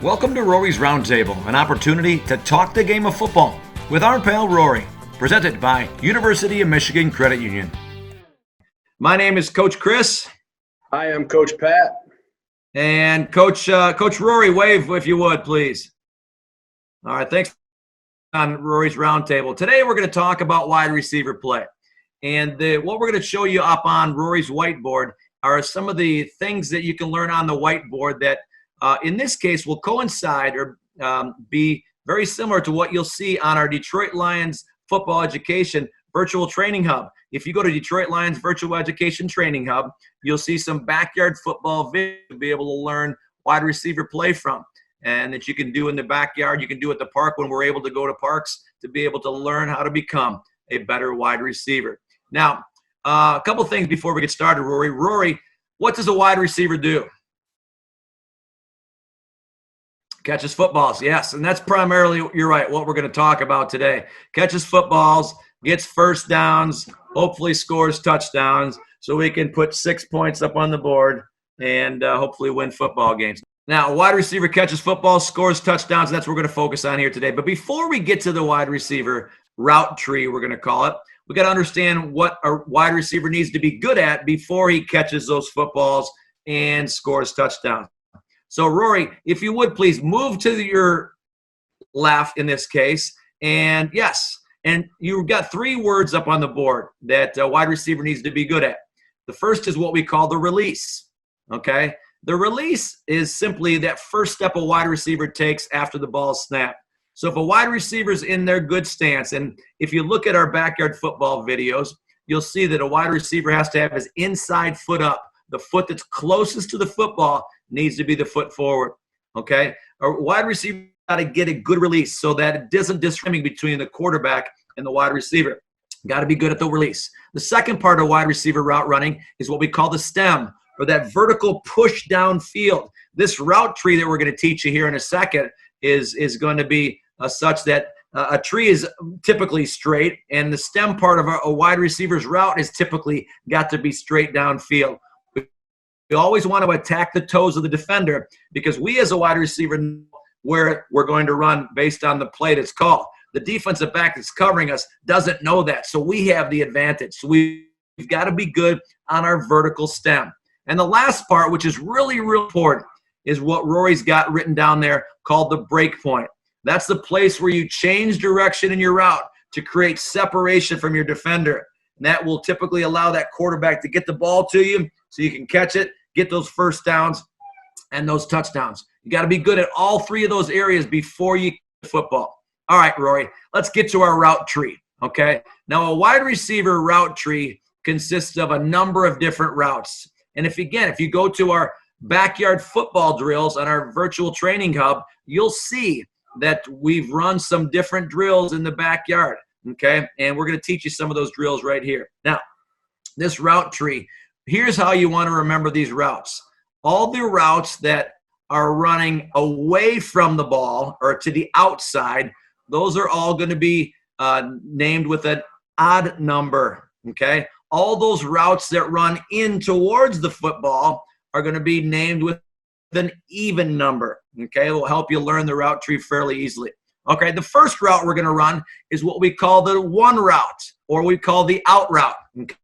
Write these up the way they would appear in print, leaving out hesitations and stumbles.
Welcome to Roary's Roundtable, an opportunity to talk the game of football with our pal Roary, presented by University of Michigan Credit Union. My name is Coach Chris. Hi, I'm Coach Pat. And Coach Roary, wave if you would, please. All right, thanks on Roary's Roundtable. Today we're going to talk about wide receiver play. And what we're going to show you up on Roary's whiteboard are some of the things that you can learn on the whiteboard that in this case will coincide or be very similar to what you'll see on our Detroit Lions Football Education Virtual Training Hub. If you go to Detroit Lions Virtual Education Training Hub, you'll see some backyard football videos to be able to learn wide receiver play from, and that you can do in the backyard. You can do at the park when we're able to go to parks to be able to learn how to become a better wide receiver. Now, a couple things before we get started, Roary. Roary, what does a wide receiver do? Catches footballs, yes, and that's primarily, you're right, what we're going to talk about today. Catches footballs, gets first downs, hopefully scores touchdowns, so we can put 6 points up on the board and hopefully win football games. Now, a wide receiver catches footballs, scores touchdowns, and that's what we're going to focus on here today. But before we get to the wide receiver route tree, we're going to call it, we got to understand what a wide receiver needs to be good at before he catches those footballs and scores touchdowns. So, Roary, if you would please move to your left in this case. And yes, and you've got 3 words up on the board that a wide receiver needs to be good at. The first is what we call the release, okay? The release is simply that first step a wide receiver takes after the ball is snapped. So if a wide receiver is in their good stance, and if you look at our backyard football videos, you'll see that a wide receiver has to have his inside foot up. The foot that's closest to the football needs to be the foot forward, okay? A wide receiver got to get a good release so that it doesn't discriminate between the quarterback and the wide receiver. Got to be good at the release. The second part of wide receiver route running is what we call the stem, or that vertical push downfield. This route tree that we're going to teach you here in a second is going to be such that a tree is typically straight, and the stem part of a wide receiver's route is typically got to be straight downfield. We always want to attack the toes of the defender because we as a wide receiver know where we're going to run based on the play that's called. The defensive back that's covering us doesn't know that, so we have the advantage. So we've got to be good on our vertical stem. And the last part, which is really, really important, is what Roary's got written down there called the break point. That's the place where you change direction in your route to create separation from your defender. And that will typically allow that quarterback to get the ball to you so you can catch it, get those first downs, and those touchdowns. You got to be good at all 3 of those areas before you get football. All right, Roary, let's get to our route tree, okay? Now, a wide receiver route tree consists of a number of different routes. And if you go to our backyard football drills on our virtual training hub, you'll see that we've run some different drills in the backyard, okay? And we're going to teach you some of those drills right here. Now, this route tree, here's how you want to remember these routes. All the routes that are running away from the ball or to the outside, those are all going to be named with an odd number, okay? All those routes that run in towards the football are going to be named with an even number, okay? It will help you learn the route tree fairly easily. Okay, the first route we're going to run is what we call the one route, or we call the out route. Okay?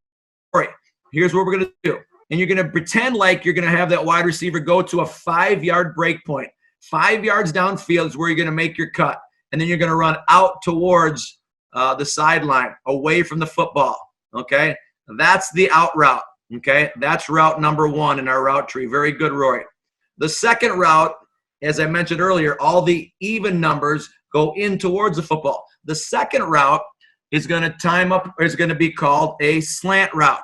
All right, here's what we're going to do. And you're going to pretend like you're going to have that wide receiver go to a 5-yard break point. 5 yards downfield is where you're going to make your cut. And then you're going to run out towards the sideline, away from the football, okay? That's the out route, okay? That's route number 1 in our route tree. Very good, Rory. The second route, as I mentioned earlier, all the even numbers go in towards the football. The second route is going to be called a slant route,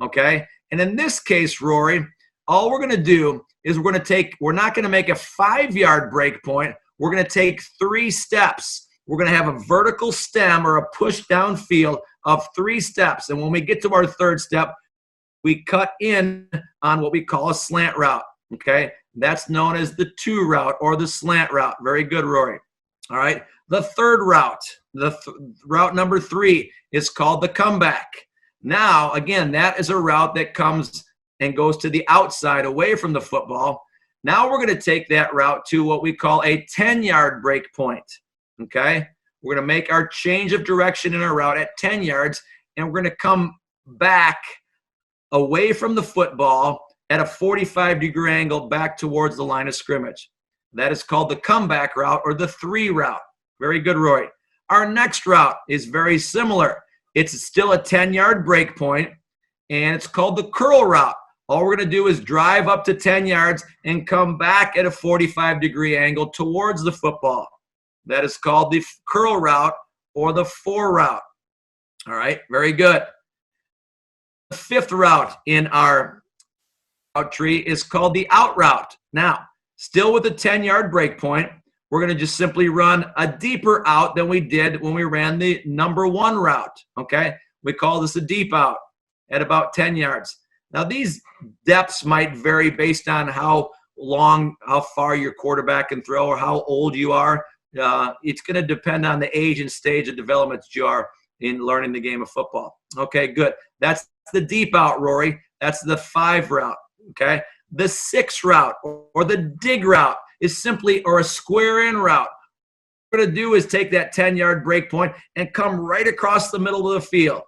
okay? And in this case, Roary, all we're going to do is we're not going to make a 5-yard break point. We're going to take 3 steps. We're going to have a vertical stem or a push downfield of 3 steps. And when we get to our third step, we cut in on what we call a slant route, okay? That's known as the 2 route or the slant route. Very good, Roary. All right. The third route, route number 3, is called the comeback. Now, again, that is a route that comes and goes to the outside away from the football. Now we're going to take that route to what we call a 10-yard break point, okay? We're going to make our change of direction in our route at 10 yards, and we're going to come back away from the football at a 45-degree angle back towards the line of scrimmage. That is called the comeback route or the 3 route. Very good, Roy. Our next route is very similar. It's still a 10-yard break point, and it's called the curl route. All we're going to do is drive up to 10 yards and come back at a 45-degree angle towards the football. That is called the curl route or the 4 route. All right, very good. The 5th route in our route tree is called the out route. Now, still with a 10-yard break point, we're going to just simply run a deeper out than we did when we ran the number 1 route, okay? We call this a deep out at about 10 yards. Now, these depths might vary based on how far your quarterback can throw or how old you are. It's going to depend on the age and stage of development you are in learning the game of football. Okay, good. That's the deep out, Rory. That's the 5 route, okay? The 6 route or the dig route is simply, or a square in route. What we're going to do is take that 10-yard break point and come right across the middle of the field.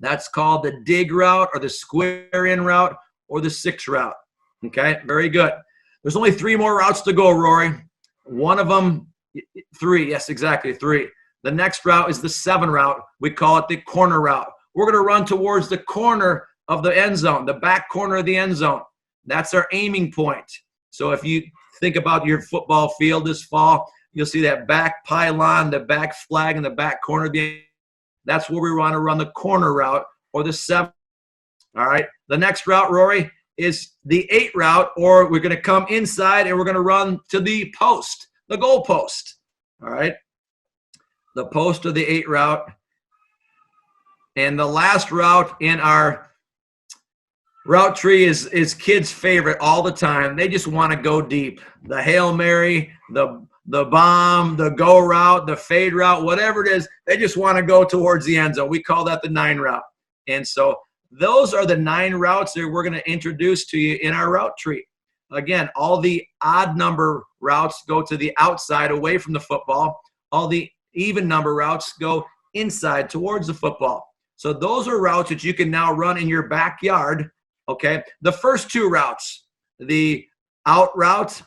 That's called the dig route or the square in route or the 6 route. Okay, very good. There's only 3 more routes to go, Rory. One of them, 3. Yes, exactly, 3. The next route is the 7 route. We call it the corner route. We're going to run towards the corner of the end zone, the back corner of the end zone. That's our aiming point. So if you think about your football field this fall, you'll see that back pylon, the back flag in the back corner of the. That's where we want to run the corner route or the 7. All right. The next route, Rory, is the 8 route, or we're going to come inside and we're going to run to the post, the goal post. All right. The post of the 8 route. And the last route in our route tree is kids' favorite all the time. They just want to go deep. The Hail Mary, the bomb, the go route, the fade route, whatever it is, they just want to go towards the end zone. We call that the 9 route. And so those are the 9 routes that we're going to introduce to you in our route tree. Again, all the odd number routes go to the outside away from the football. All the even number routes go inside towards the football. So those are routes that you can now run in your backyard, okay? The first 2 routes, the out route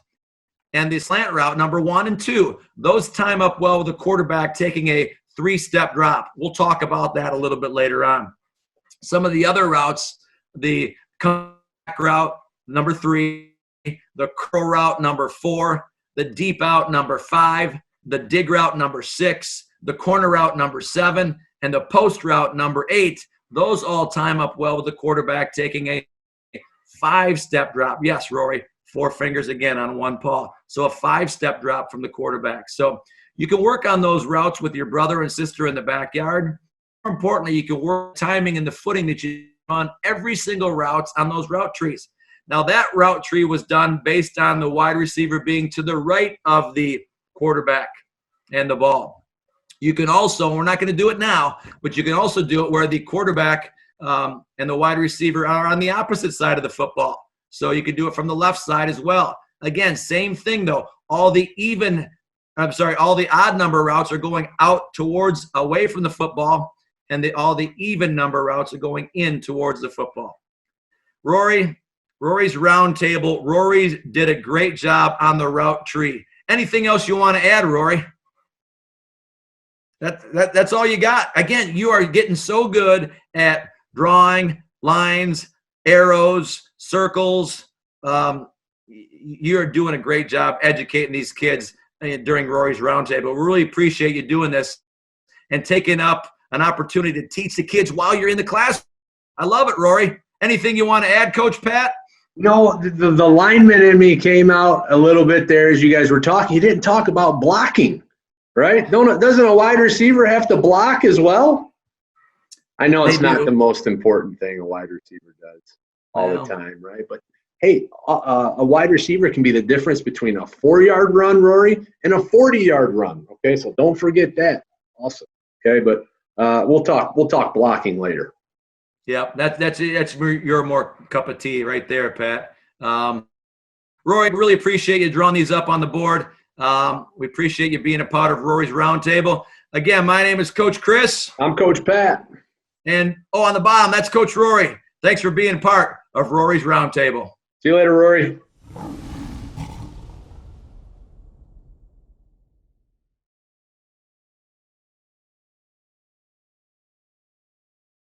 and the slant route, number 1 and 2, those time up well with the quarterback taking a 3-step drop. We'll talk about that a little bit later on. Some of the other routes, the comeback route, number 3, the curl route, number 4, the deep out, number 5, the dig route, number 6, the corner route, number 7, and the post route, number 8, those all time up well with the quarterback taking a 5-step drop. Yes, Rory, 4 fingers again on 1 paw. So a 5-step drop from the quarterback. So you can work on those routes with your brother and sister in the backyard. More importantly, you can work timing and the footing that you on every single routes on those route trees. Now that route tree was done based on the wide receiver being to the right of the quarterback and the ball. You can also, we're not going to do it now, but you can also do it where the quarterback and the wide receiver are on the opposite side of the football. So you can do it from the left side as well. Again, same thing though. All the odd number routes are going out towards away from the football, and all the even number routes are going in towards the football. Rory's Roundtable. Rory did a great job on the route tree. Anything else you want to add, Rory? That's all you got. Again, you are getting so good at drawing lines, arrows, circles. You're doing a great job educating these kids during Rory's Roundtable. We really appreciate you doing this and taking up an opportunity to teach the kids while you're in the class. I love it, Rory. Anything you want to add, Coach Pat? No, the lineman in me came out a little bit there as you guys were talking. You didn't talk about blocking, right? Doesn't a wide receiver have to block as well? I know it's not the most important thing a wide receiver does all the time, right? But hey, a wide receiver can be the difference between a 4-yard run, Rory, and a 40-yard run. Okay, so don't forget that also. Okay, but we'll talk blocking later. Yeah, that's your more cup of tea right there, Pat. Rory, really appreciate you drawing these up on the board. We appreciate you being a part of Rory's Roundtable. Again, my name is Coach Chris. I'm Coach Pat. And, on the bottom, that's Coach Rory. Thanks for being part of Rory's Roundtable. See you later, Rory.